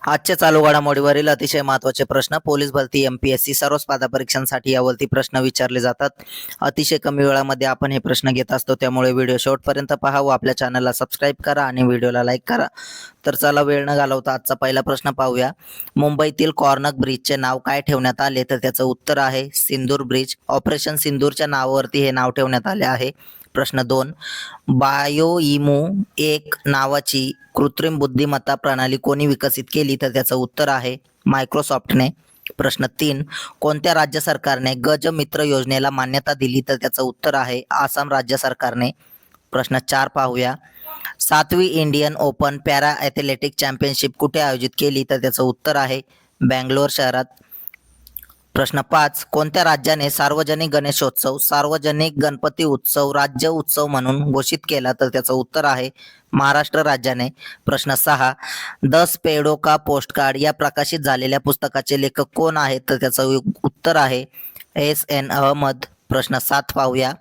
आजच्या चालू घडामोडीवरील अतिशय महत्त्वाचे प्रश्न पोलीस भरती एमपीएससी सर्व स्पर्धा परीक्षांसाठी यावरती प्रश्न विचारले जातात. अतिशय कमी वेळामध्ये आपण हे प्रश्न घेत असतो, त्यामुळे व्हिडिओ शेवटपर्यंत पहा व आपल्या चॅनलला सबस्क्राईब करा आणि व्हिडिओला लाईक करा. तर चला वेळ न घालवता आजचा पहिला प्रश्न पाहूया. मुंबईतील कॉर्नक ब्रिजचे नाव काय ठेवण्यात आले? तर त्याचं उत्तर आहे सिंदूर ब्रिज. ऑपरेशन सिंदूरच्या नावावरती हे नाव ठेवण्यात आले आहे. प्रश्न 2. बायोइमो एक नावाची कृत्रिम बुद्धिमत्ता प्रणाली कोणी विकसित केली? तर त्याचं उत्तर आहे मायक्रोसॉफ्टने. प्रश्न 3. कोणत्या राज्य सरकारने गज मित्र योजनेला मान्यता दिली? तर त्याचं उत्तर आहे आसाम राज्य सरकारने. प्रश्न 4 पाहूया. 7वी Indian open para athletic championship कुठे आयोजित केली? तर त्याचं उत्तर आहे बँगलोर शहरात. प्रश्न 5. कोणत्या राज्याने सार्वजनिक गणेशोत्सव सार्वजनिक गणपती उत्सव राज्य उत्सव म्हणून घोषित केला? तर त्याचं उत्तर आहे महाराष्ट्र राज्याने. प्रश्न 6. द स्पेडो का पोस्टकार्ड या प्रकाशित झालेल्या पुस्तकाचे लेखक कोण आहेत? तर त्याचं उत्तर आहे S.N. अहमद. प्रश्न 7 पाहूया.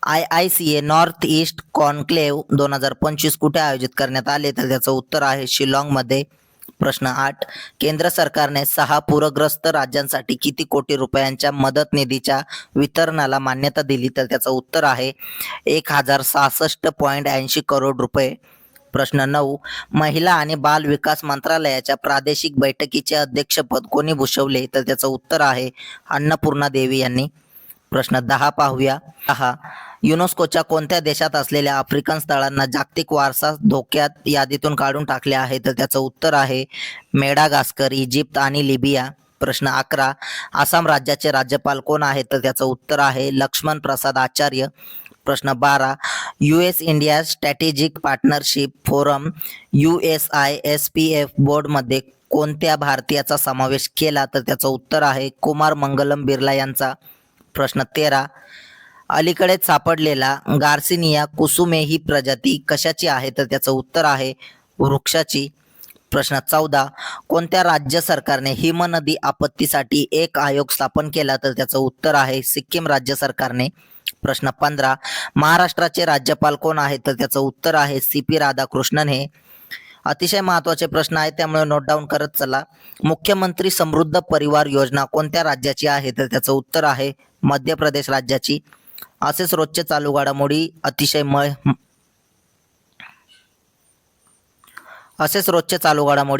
IICA नॉर्थ ईस्ट कॉन्क्लेव्ह 2025 कुठे आयोजित करण्यात आले? तर त्याचं उत्तर आहे शिलाँगमध्ये. प्रश्न 8. केंद्र सरकारने 6 पूरग्रस्त राज्यांसाठी किती कोटी रुपयांच्या मदत निधीच्या वितरणाला मान्यता दिली? तर त्याचं उत्तर आहे 1066.80 करोड रुपये. प्रश्न 9. महिला आणि बाल विकास मंत्रालयाच्या प्रादेशिक बैठकीचे अध्यक्षपद कोणी भूषवले? तर त्याचं उत्तर आहे अन्नपूर्णा देवी यांनी. प्रश्न 10 पाहूया. 10. युनेस्कोच्या कोणत्या देशात असलेल्या आफ्रिकन स्थळांना जागतिक वारसा धोक्यात यादीतून काढून टाकले आहे? तर त्याचं उत्तर आहे मेडागास्कर, इजिप्त आणि लिबिया. प्रश्न 11. आसाम राज्याचे राज्यपाल कोण आहेत? तर त्याचं उत्तर आहे लक्ष्मण प्रसाद आचार्य. प्रश्न 12. US India strategic partnership forum USISPF बोर्डमध्ये कोणत्या भारतीयाचा समावेश केला? तर त्याचं उत्तर आहे कुमार मंगलम बिर्ला यांचा. प्रश्न 13. अलीकडेच सापडलेला गार्सिनिया कुसुमे ही प्रजाती कशाची आहे? तर त्याचं उत्तर आहे वृक्षाची. प्रश्न 14. कोणत्या राज्य सरकारने हिमनदी आपत्तीसाठी एक आयोग स्थापन केला? तर त्याचं उत्तर आहे सिक्कीम राज्य सरकारने. प्रश्न 15. महाराष्ट्राचे राज्यपाल कोण आहेत? तर त्याचं उत्तर आहे CP राधाकृष्णन हे. अतिशय महत्त्वाचे प्रश्न आहेत, त्यामुळे नोट डाऊन करत चला. मुख्यमंत्री समृद्ध परिवार योजना कोणत्या राज्याची आहे? तर त्याचं उत्तर आहे मध्य प्रदेश राज्याची. असेच रोजचे चालू घडामोडी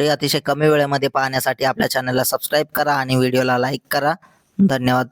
अतिशय कमी वेळेमध्ये पाहण्यासाठी आपल्या चॅनलला सबस्क्राईब करा आणि व्हिडिओला लाईक करा. धन्यवाद.